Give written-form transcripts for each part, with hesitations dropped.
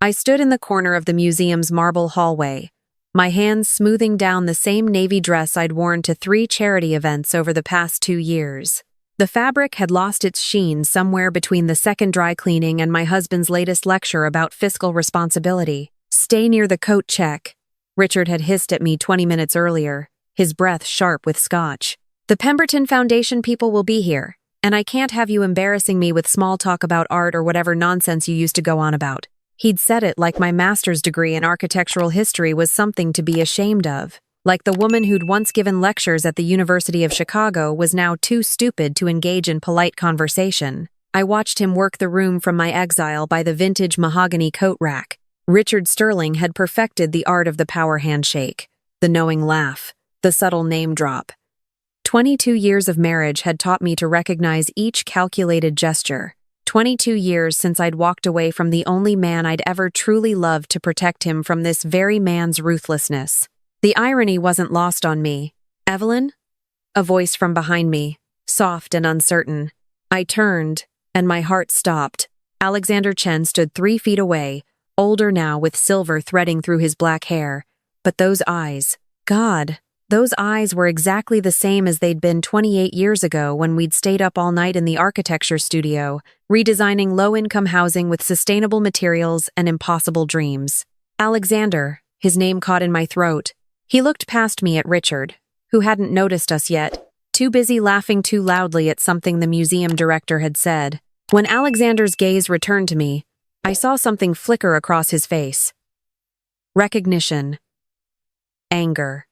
I stood in the corner of the museum's marble hallway, my hands smoothing down the same navy dress I'd worn to 3 charity events over the past 2 years. The fabric had lost its sheen somewhere between the second dry cleaning and my husband's latest lecture about fiscal responsibility. "Stay near the coat check," Richard had hissed at me 20 minutes earlier, his breath sharp with scotch. "The Pemberton Foundation people will be here, and I can't have you embarrassing me with small talk about art or whatever nonsense you used to go on about." He'd said it like my master's degree in architectural history was something to be ashamed of. Like the woman who'd once given lectures at the University of Chicago was now too stupid to engage in polite conversation. I watched him work the room from my exile by the vintage mahogany coat rack. Richard Sterling had perfected the art of the power handshake, the knowing laugh, the subtle name drop. 22 years of marriage had taught me to recognize each calculated gesture. 22 years since I'd walked away from the only man I'd ever truly loved to protect him from this very man's ruthlessness. The irony wasn't lost on me. "Evelyn?" A voice from behind me, soft and uncertain. I turned, and my heart stopped. Alexander Chen stood 3 feet away, older now with silver threading through his black hair. But those eyes, God, those eyes were exactly the same as they'd been 28 years ago when we'd stayed up all night in the architecture studio, redesigning low-income housing with sustainable materials and impossible dreams. Alexander, his name caught in my throat. He looked past me at Richard, who hadn't noticed us yet, too busy laughing too loudly at something the museum director had said. When Alexander's gaze returned to me, I saw something flicker across his face. Recognition. Anger.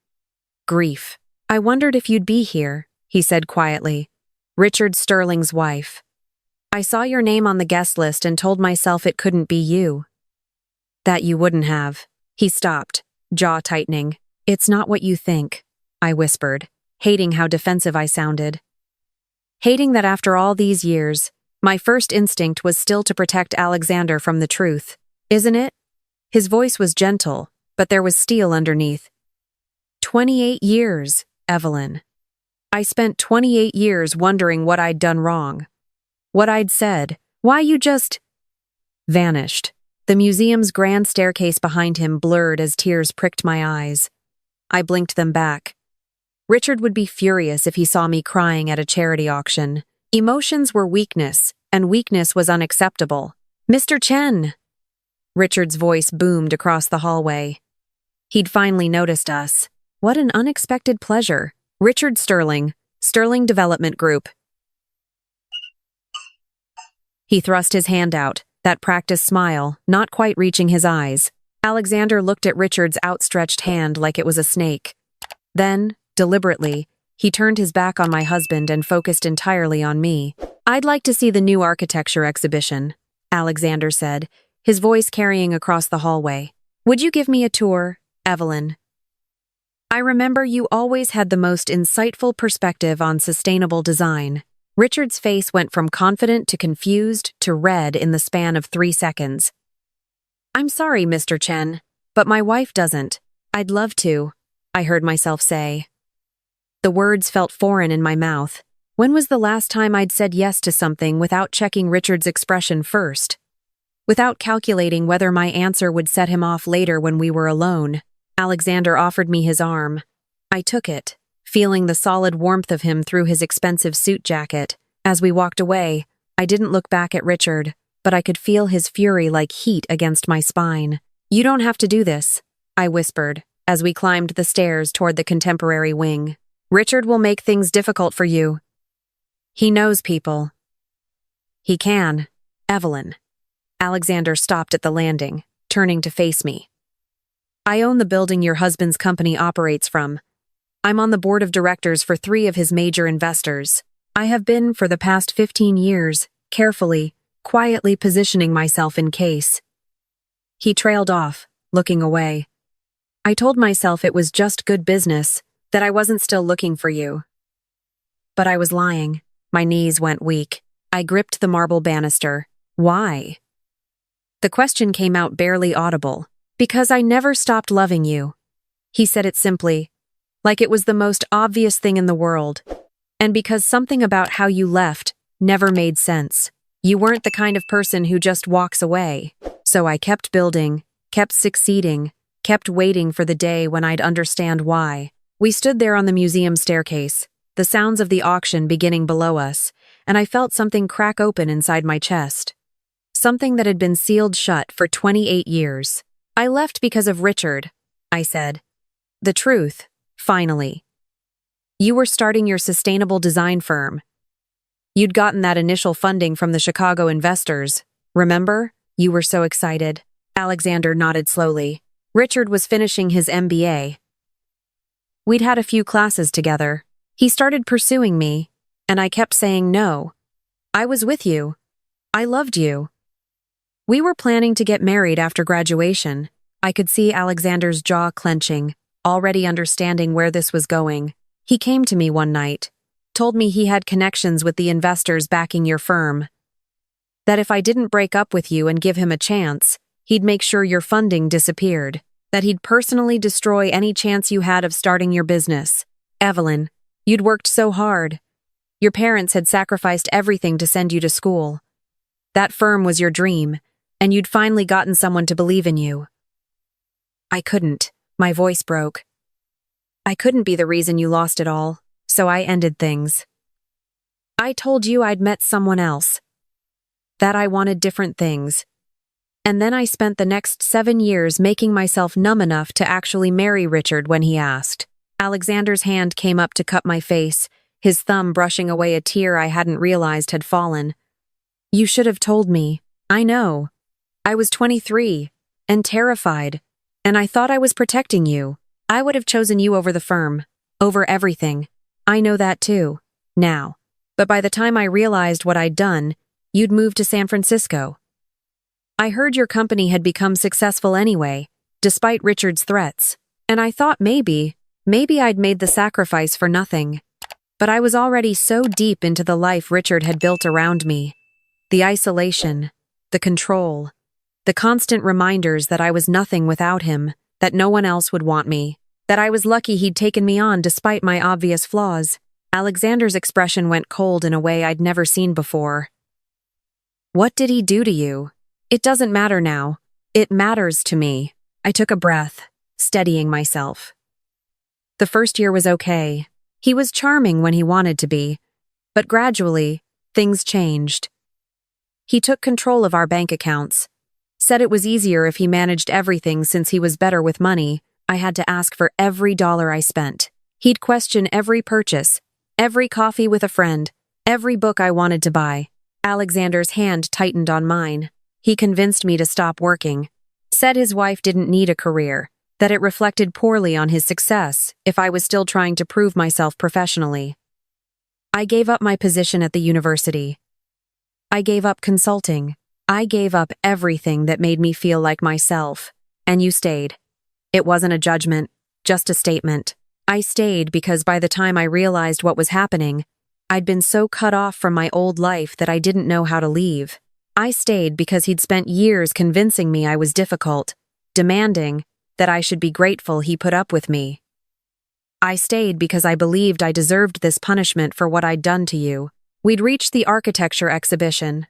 Grief. "I wondered if you'd be here," he said quietly. "Richard Sterling's wife. I saw your name on the guest list and told myself it couldn't be you." "That you wouldn't have." He stopped, jaw tightening. "It's not what you think," I whispered, hating how defensive I sounded. Hating that after all these years, my first instinct was still to protect Alexander from the truth. "Isn't it?" His voice was gentle, but there was steel underneath. 28 years, Evelyn. I spent 28 years wondering what I'd done wrong. What I'd said. Why you just vanished. The museum's grand staircase behind him blurred as tears pricked my eyes. I blinked them back. Richard would be furious if he saw me crying at a charity auction. Emotions were weakness, and weakness was unacceptable. "Mr. Chen!" Richard's voice boomed across the hallway. He'd finally noticed us. What an unexpected pleasure. "Richard Sterling, Sterling Development Group." He thrust his hand out, that practiced smile, not quite reaching his eyes. Alexander looked at Richard's outstretched hand like it was a snake. Then, deliberately, he turned his back on my husband and focused entirely on me. "I'd like to see the new architecture exhibition," Alexander said, his voice carrying across the hallway. "Would you give me a tour, Evelyn? I remember you always had the most insightful perspective on sustainable design." Richard's face went from confident to confused to red in the span of 3 seconds. "I'm sorry, Mr. Chen, but my wife doesn't. I'd love to," I heard myself say. The words felt foreign in my mouth. When was the last time I'd said yes to something without checking Richard's expression first? Without calculating whether my answer would set him off later when we were alone? Alexander offered me his arm. I took it, feeling the solid warmth of him through his expensive suit jacket. As we walked away, I didn't look back at Richard, but I could feel his fury like heat against my spine. "You don't have to do this," I whispered, as we climbed the stairs toward the contemporary wing. "Richard will make things difficult for you. He knows people." "He can, Evelyn." Alexander stopped at the landing, turning to face me. "I own the building your husband's company operates from. I'm on the board of directors for 3 of his major investors. I have been for the past 15 years, carefully, quietly positioning myself in case." He trailed off, looking away. "I told myself it was just good business, that I wasn't still looking for you." But I was lying. My knees went weak. I gripped the marble banister. "Why?" The question came out barely audible. "Because I never stopped loving you." He said it simply, like it was the most obvious thing in the world. "And because something about how you left never made sense. You weren't the kind of person who just walks away. So I kept building, kept succeeding, kept waiting for the day when I'd understand why. We stood there on the museum staircase, the sounds of the auction beginning below us, and I felt something crack open inside my chest. Something that had been sealed shut for 28 years. I left because of Richard, I said. The truth, finally. You were starting your sustainable design firm. You'd gotten that initial funding from the Chicago investors. Remember? You were so excited. Alexander nodded slowly. Richard was finishing his MBA. We'd had a few classes together. He started pursuing me, and I kept saying no. I was with you. I loved you. We were planning to get married after graduation. I could see Alexander's jaw clenching, already understanding where this was going. He came to me one night, told me he had connections with the investors backing your firm. That if I didn't break up with you and give him a chance, he'd make sure your funding disappeared. That he'd personally destroy any chance you had of starting your business. Evelyn, you'd worked so hard. Your parents had sacrificed everything to send you to school. That firm was your dream, and you'd finally gotten someone to believe in you. I couldn't. My voice broke. I couldn't be the reason you lost it all, so I ended things. I told you I'd met someone else. That I wanted different things. And then I spent the next 7 years making myself numb enough to actually marry Richard when he asked. Alexander's hand came up to cup my face, his thumb brushing away a tear I hadn't realized had fallen. You should have told me. I know. I was 23, and terrified, and I thought I was protecting you. I would have chosen you over the firm, over everything. I know that too, now. But by the time I realized what I'd done, you'd moved to San Francisco. I heard your company had become successful anyway, despite Richard's threats, and I thought maybe I'd made the sacrifice for nothing. But I was already so deep into the life Richard had built around me. The isolation, the control, the constant reminders that I was nothing without him, that no one else would want me, that I was lucky he'd taken me on despite my obvious flaws. Alexander's expression went cold in a way I'd never seen before. What did he do to you? It doesn't matter now. It matters to me. I took a breath, steadying myself. The first year was okay. He was charming when he wanted to be. But gradually, things changed. He took control of our bank accounts. Said it was easier if he managed everything since he was better with money. I had to ask for every dollar I spent. He'd question every purchase, every coffee with a friend, every book I wanted to buy. Alexander's hand tightened on mine. He convinced me to stop working. Said his wife didn't need a career, that it reflected poorly on his success if I was still trying to prove myself professionally. I gave up my position at the university. I gave up consulting. I gave up everything that made me feel like myself, and you stayed. It wasn't a judgment, just a statement. I stayed because by the time I realized what was happening, I'd been so cut off from my old life that I didn't know how to leave. I stayed because he'd spent years convincing me I was difficult, demanding that I should be grateful he put up with me. I stayed because I believed I deserved this punishment for what I'd done to you. We'd reached the architecture exhibition.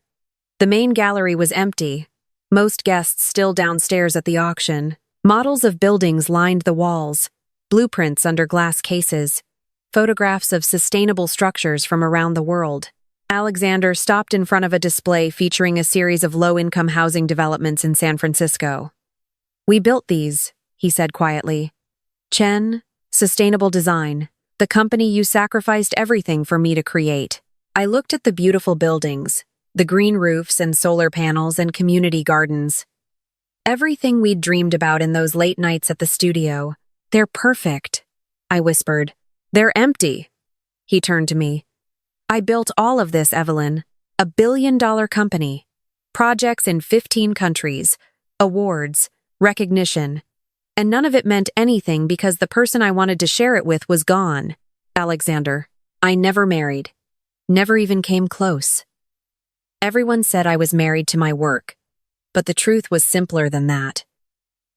The main gallery was empty, most guests still downstairs at the auction. Models of buildings lined the walls, blueprints under glass cases, photographs of sustainable structures from around the world. Alexander stopped in front of a display featuring a series of low-income housing developments in San Francisco. We built these, he said quietly. Chen, Sustainable Design, the company you sacrificed everything for me to create. I looked at the beautiful buildings, the green roofs and solar panels and community gardens. Everything we'd dreamed about in those late nights at the studio. They're perfect, I whispered. They're empty. He turned to me. I built all of this, Evelyn. A billion-dollar company. Projects in 15 countries. Awards. Recognition. And none of it meant anything because the person I wanted to share it with was gone. Alexander. I never married. Never even came close. Everyone said I was married to my work. But the truth was simpler than that.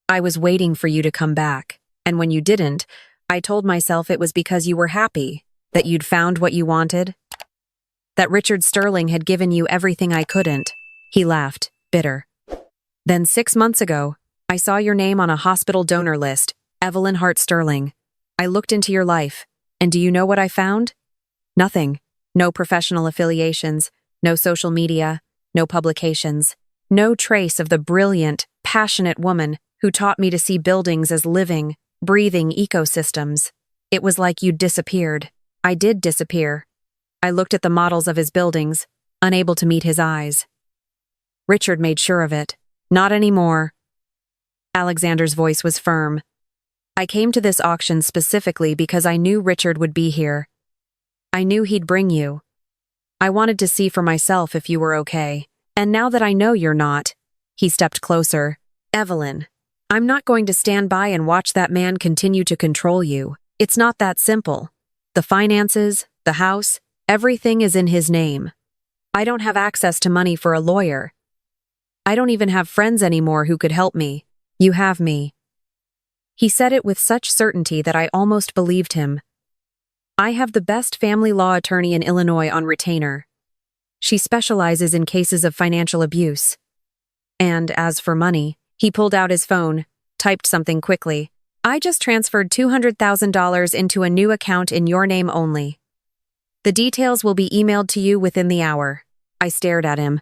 I was waiting for you to come back, and when you didn't, I told myself it was because you were happy, that you'd found what you wanted, that Richard Sterling had given you everything I couldn't. He laughed, bitter. Then 6 months ago, I saw your name on a hospital donor list, Evelyn Hart Sterling. I looked into your life, and do you know what I found? Nothing. No professional affiliations, no social media, no publications, no trace of the brilliant, passionate woman who taught me to see buildings as living, breathing ecosystems. It was like you'd disappeared. I did disappear. I looked at the models of his buildings, unable to meet his eyes. Richard made sure of it. Not anymore. Alexander's voice was firm. I came to this auction specifically because I knew Richard would be here. I knew he'd bring you. I wanted to see for myself if you were okay. And now that I know you're not, he stepped closer. Evelyn, I'm not going to stand by and watch that man continue to control you. It's not that simple. The finances, the house, everything is in his name. I don't have access to money for a lawyer. I don't even have friends anymore who could help me. You have me. He said it with such certainty that I almost believed him. I have the best family law attorney in Illinois on retainer. She specializes in cases of financial abuse. And as for money, he pulled out his phone, typed something quickly. I just transferred $200,000 into a new account in your name only. The details will be emailed to you within the hour. I stared at him.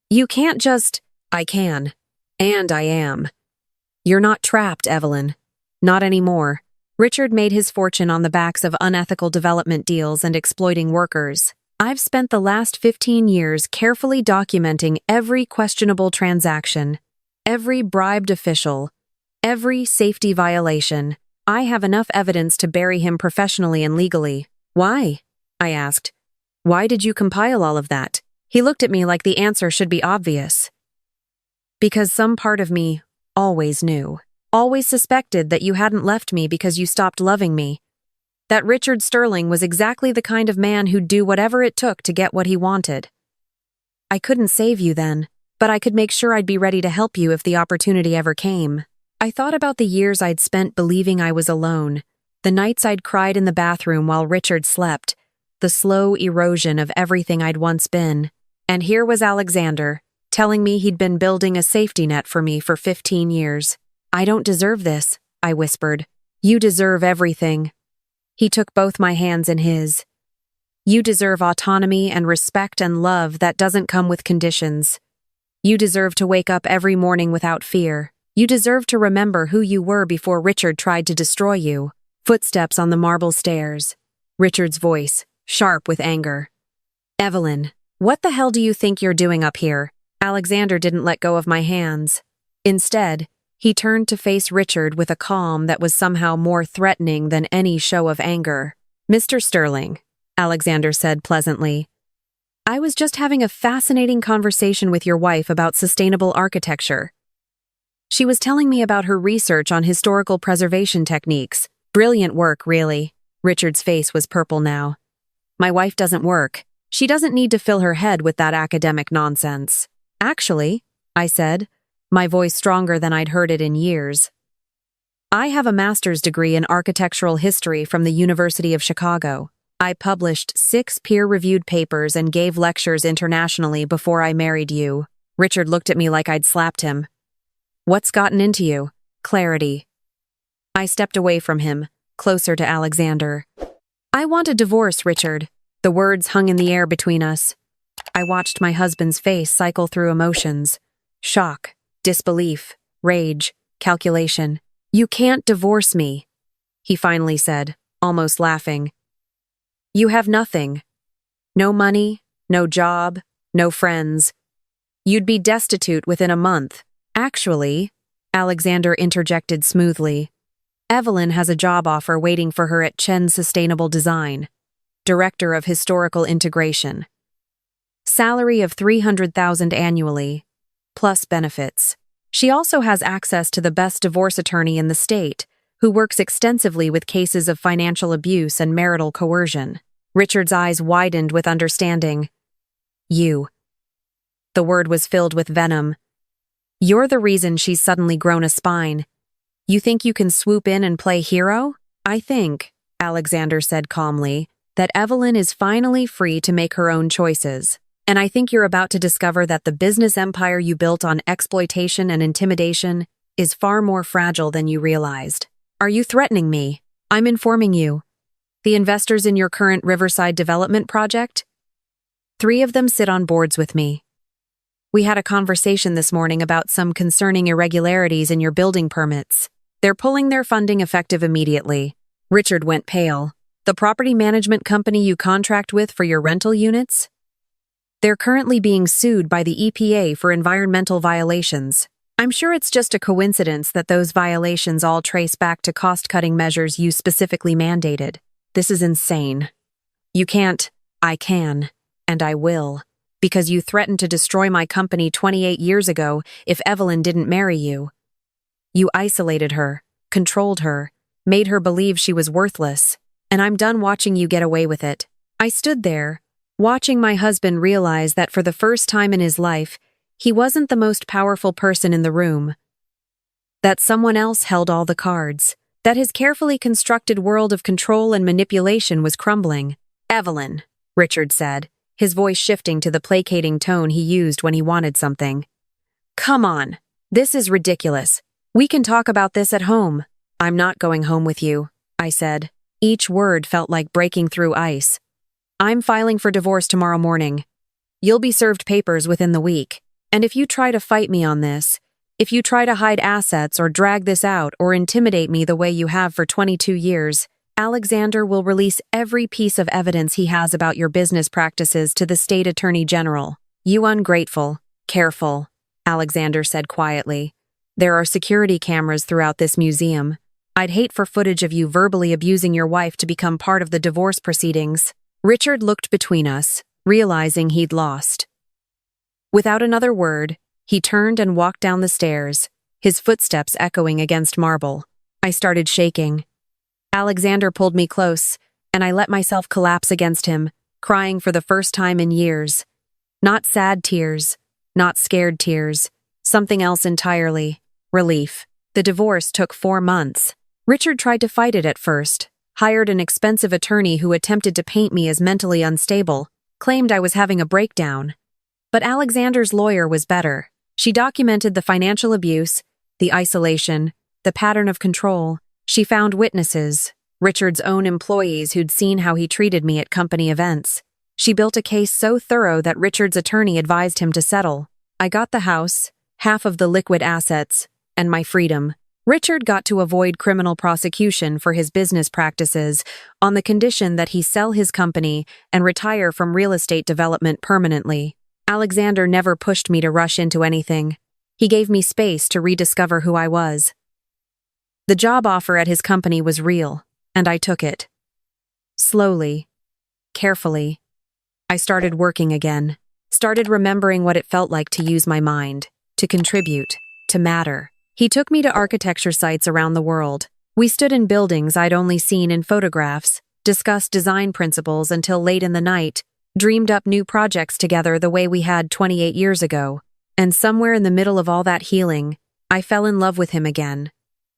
You can't just... I can. And I am. You're not trapped, Evelyn. Not anymore. Richard made his fortune on the backs of unethical development deals and exploiting workers. I've spent the last 15 years carefully documenting every questionable transaction, every bribed official, every safety violation. I have enough evidence to bury him professionally and legally. Why? I asked. Why did you compile all of that? He looked at me like the answer should be obvious. Because some part of me always knew, always suspected that you hadn't left me because you stopped loving me. That Richard Sterling was exactly the kind of man who'd do whatever it took to get what he wanted. I couldn't save you then, but I could make sure I'd be ready to help you if the opportunity ever came. I thought about the years I'd spent believing I was alone, the nights I'd cried in the bathroom while Richard slept, the slow erosion of everything I'd once been. And here was Alexander, telling me he'd been building a safety net for me for 15 years. I don't deserve this, I whispered. You deserve everything. He took both my hands in his. You deserve autonomy and respect and love that doesn't come with conditions. You deserve to wake up every morning without fear. You deserve to remember who you were before Richard tried to destroy you. Footsteps on the marble stairs. Richard's voice, sharp with anger. Evelyn, what the hell do you think you're doing up here? Alexander didn't let go of my hands. Instead, he turned to face Richard with a calm that was somehow more threatening than any show of anger. Mr. Sterling, Alexander said pleasantly, I was just having a fascinating conversation with your wife about sustainable architecture. She was telling me about her research on historical preservation techniques. Brilliant work, really. Richard's face was purple now. My wife doesn't work. She doesn't need to fill her head with that academic nonsense. Actually, I said, my voice stronger than I'd heard it in years. I have a master's degree in architectural history from the University of Chicago. I published 6 peer-reviewed papers and gave lectures internationally before I married you. Richard looked at me like I'd slapped him. What's gotten into you? Clarity. I stepped away from him, closer to Alexander. I want a divorce, Richard. The words hung in the air between us. I watched my husband's face cycle through emotions. Shock, disbelief, rage, calculation. You can't divorce me, he finally said, almost laughing. You have nothing. No money, no job, no friends. You'd be destitute within a month. Actually, Alexander interjected smoothly, Evelyn has a job offer waiting for her at Chen Sustainable Design, Director of Historical Integration. Salary of $300,000 annually, plus benefits. She also has access to the best divorce attorney in the state, who works extensively with cases of financial abuse and marital coercion. Richard's eyes widened with understanding. You. The word was filled with venom. You're the reason she's suddenly grown a spine. You think you can swoop in and play hero? I think, Alexander said calmly, that Evelyn is finally free to make her own choices. And I think you're about to discover that the business empire you built on exploitation and intimidation is far more fragile than you realized. Are you threatening me? I'm informing you. The investors in your current Riverside development project? 3 of them sit on boards with me. We had a conversation this morning about some concerning irregularities in your building permits. They're pulling their funding effective immediately. Richard went pale. The property management company you contract with for your rental units? They're currently being sued by the EPA for environmental violations. I'm sure it's just a coincidence that those violations all trace back to cost-cutting measures you specifically mandated. This is insane. You can't. I can. And I will. Because you threatened to destroy my company 28 years ago if Evelyn didn't marry you. You isolated her, controlled her, made her believe she was worthless, and I'm done watching you get away with it. I stood there, watching my husband realize that for the first time in his life, he wasn't the most powerful person in the room. That someone else held all the cards. That his carefully constructed world of control and manipulation was crumbling. Evelyn, Richard said, his voice shifting to the placating tone he used when he wanted something. Come on. This is ridiculous. We can talk about this at home. I'm not going home with you, I said. Each word felt like breaking through ice. I'm filing for divorce tomorrow morning. You'll be served papers within the week. And if you try to fight me on this, if you try to hide assets or drag this out or intimidate me the way you have for 22 years, Alexander will release every piece of evidence he has about your business practices to the state attorney general. You ungrateful, careful, Alexander said quietly. There are security cameras throughout this museum. I'd hate for footage of you verbally abusing your wife to become part of the divorce proceedings. Richard looked between us, realizing he'd lost. Without another word, he turned and walked down the stairs, his footsteps echoing against marble. I started shaking. Alexander pulled me close, and I let myself collapse against him, crying for the first time in years. Not sad tears, not scared tears, something else entirely. Relief. The divorce took 4 months. Richard tried to fight it at first, hired an expensive attorney who attempted to paint me as mentally unstable, claimed I was having a breakdown. But Alexander's lawyer was better. She documented the financial abuse, the isolation, the pattern of control. She found witnesses, Richard's own employees who'd seen how he treated me at company events. She built a case so thorough that Richard's attorney advised him to settle. I got the house, half of the liquid assets, and my freedom. Richard got to avoid criminal prosecution for his business practices on the condition that he sell his company and retire from real estate development permanently. Alexander never pushed me to rush into anything. He gave me space to rediscover who I was. The job offer at his company was real, and I took it. Slowly, carefully, I started working again, started remembering what it felt like to use my mind, to contribute, to matter. He took me to architecture sites around the world. We stood in buildings I'd only seen in photographs, discussed design principles until late in the night, dreamed up new projects together the way we had 28 years ago. And somewhere in the middle of all that healing, I fell in love with him again.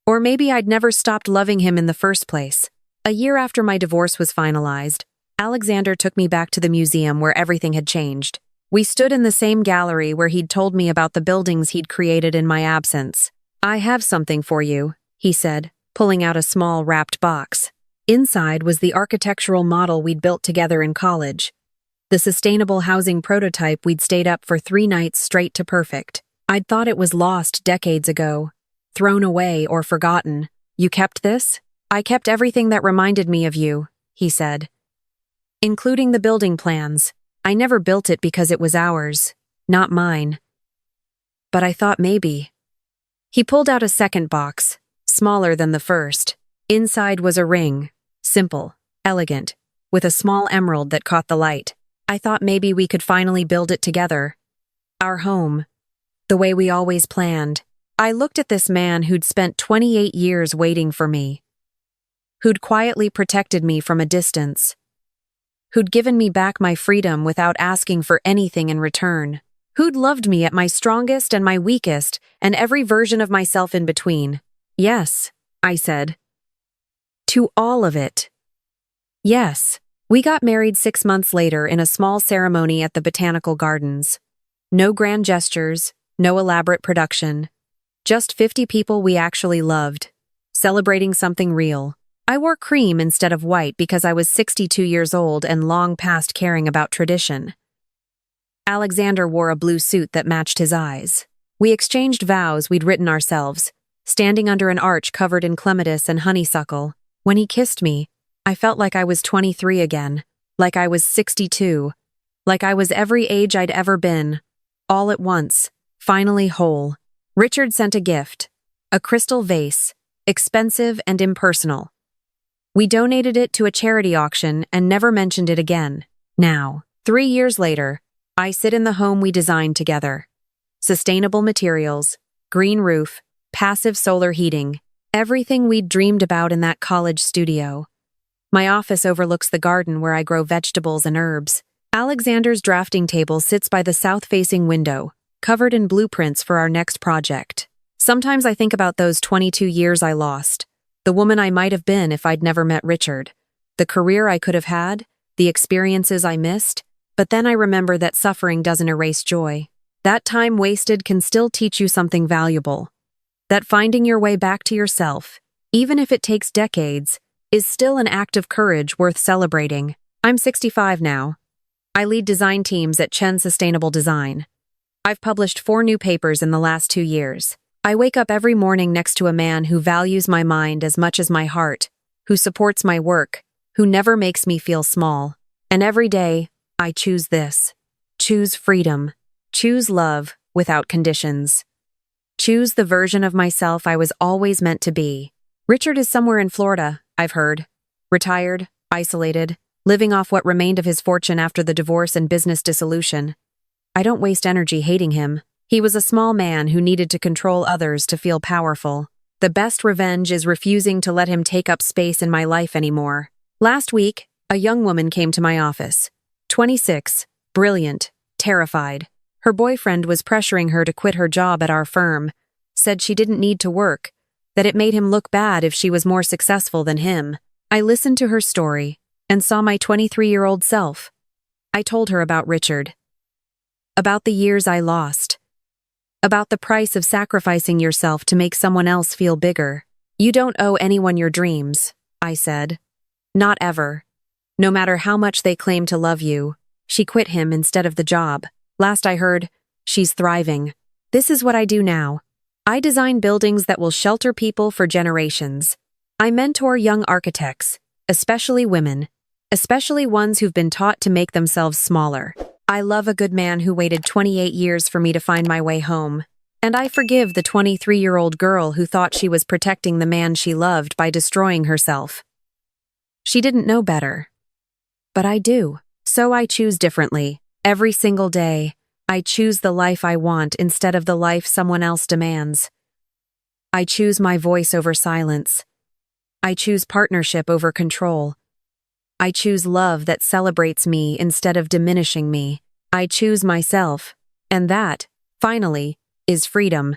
Or maybe I'd never stopped loving him in the first place. A year after my divorce was finalized, Alexander took me back to the museum where everything had changed. We stood in the same gallery where he'd told me about the buildings he'd created in my absence. I have something for you, he said, pulling out a small wrapped box. Inside was the architectural model we'd built together in college. The sustainable housing prototype we'd stayed up for 3 nights straight to perfect. I'd thought it was lost decades ago, thrown away or forgotten. You kept this? I kept everything that reminded me of you, he said. Including the building plans. I never built it because it was ours, not mine. But I thought maybe. He pulled out a second box, smaller than the first. Inside was a ring, simple, elegant, with a small emerald that caught the light. I thought maybe we could finally build it together. Our home, the way we always planned. I looked at this man who'd spent 28 years waiting for me, who'd quietly protected me from a distance, who'd given me back my freedom without asking for anything in return, who'd loved me at my strongest and my weakest, and every version of myself in between. Yes, I said. To all of it. Yes. We got married 6 months later in a small ceremony at the Botanical Gardens. No grand gestures, no elaborate production. Just 50 people we actually loved, celebrating something real. I wore cream instead of white because I was 62 years old and long past caring about tradition. Alexander wore a blue suit that matched his eyes. We exchanged vows we'd written ourselves, standing under an arch covered in clematis and honeysuckle. When he kissed me, I felt like I was 23 again, like I was 62, like I was every age I'd ever been, all at once, finally whole. Richard sent a gift, a crystal vase, expensive and impersonal. We donated it to a charity auction and never mentioned it again. Now, 3 years later, I sit in the home we designed together. Sustainable materials, green roof, passive solar heating, everything we'd dreamed about in that college studio. My office overlooks the garden where I grow vegetables and herbs. Alexander's drafting table sits by the south-facing window, covered in blueprints for our next project. Sometimes I think about those 22 years I lost, the woman I might have been if I'd never met Richard, the career I could have had, the experiences I missed, but then I remember that suffering doesn't erase joy. That time wasted can still teach you something valuable. That finding your way back to yourself, even if it takes decades, is still an act of courage worth celebrating. I'm 65 now. I lead design teams at Chen Sustainable Design. I've published 4 new papers in the last 2 years. I wake up every morning next to a man who values my mind as much as my heart, who supports my work, who never makes me feel small. And every day, I choose this. Choose freedom. Choose love without conditions. Choose the version of myself I was always meant to be. Richard is somewhere in Florida, I've heard. Retired, isolated, living off what remained of his fortune after the divorce and business dissolution. I don't waste energy hating him. He was a small man who needed to control others to feel powerful. The best revenge is refusing to let him take up space in my life anymore. Last week, a young woman came to my office. 26, brilliant, terrified. Her boyfriend was pressuring her to quit her job at our firm, said she didn't need to work, that it made him look bad if she was more successful than him. I listened to her story and saw my 23-year-old self. I told her about Richard, about the years I lost, about the price of sacrificing yourself to make someone else feel bigger. You don't owe anyone your dreams, I said. Not ever. No matter how much they claim to love you. She quit him instead of the job. Last I heard, she's thriving. This is what I do now. I design buildings that will shelter people for generations. I mentor young architects, especially women, especially ones who've been taught to make themselves smaller. I love a good man who waited 28 years for me to find my way home. And I forgive the 23-year-old girl who thought she was protecting the man she loved by destroying herself. She didn't know better. But I do. So I choose differently. Every single day, I choose the life I want instead of the life someone else demands. I choose my voice over silence. I choose partnership over control. I choose love that celebrates me instead of diminishing me. I choose myself. And that, finally, is freedom.